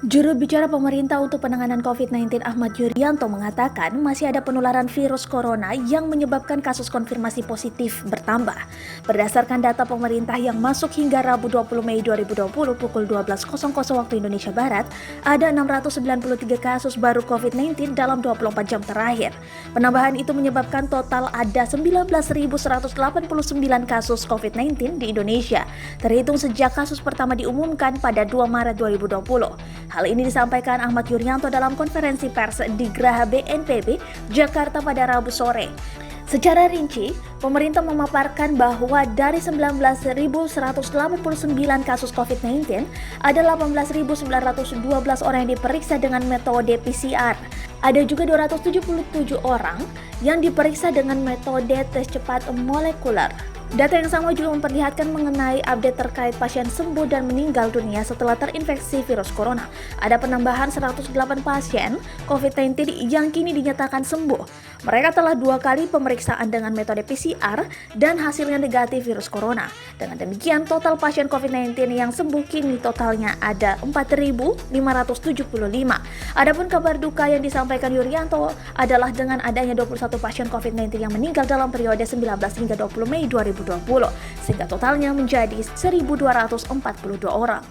Juru bicara pemerintah untuk penanganan COVID-19 Ahmad Yuryanto mengatakan masih ada penularan virus corona yang menyebabkan kasus konfirmasi positif bertambah. Berdasarkan data pemerintah yang masuk hingga Rabu 20 Mei 2020 pukul 12.00 waktu Indonesia Barat, ada 693 kasus baru COVID-19 dalam 24 jam terakhir. Penambahan itu menyebabkan total ada 19.189 kasus COVID-19 di Indonesia, terhitung sejak kasus pertama diumumkan pada 2 Maret 2020. Hal ini disampaikan Ahmad Yuryanto dalam konferensi pers di Graha BNPB, Jakarta pada Rabu sore. Secara rinci, pemerintah memaparkan bahwa dari 19.189 kasus COVID-19, ada 18.912 orang yang diperiksa dengan metode PCR. Ada juga 277 orang yang diperiksa dengan metode tes cepat molekuler. Data yang sama juga memperlihatkan mengenai update terkait pasien sembuh dan meninggal dunia setelah terinfeksi virus corona. Ada penambahan 108 pasien COVID-19 yang kini dinyatakan sembuh. Mereka telah 2 kali pemeriksaan dengan metode PCR dan hasilnya negatif virus corona. Dengan demikian, total pasien COVID-19 yang sembuh kini totalnya ada 4.575. Adapun kabar duka yang disampaikan Yuryanto adalah dengan adanya 21 pasien COVID-19 yang meninggal dalam periode 19 hingga 20 Mei 2020, sehingga totalnya menjadi 1.242 orang.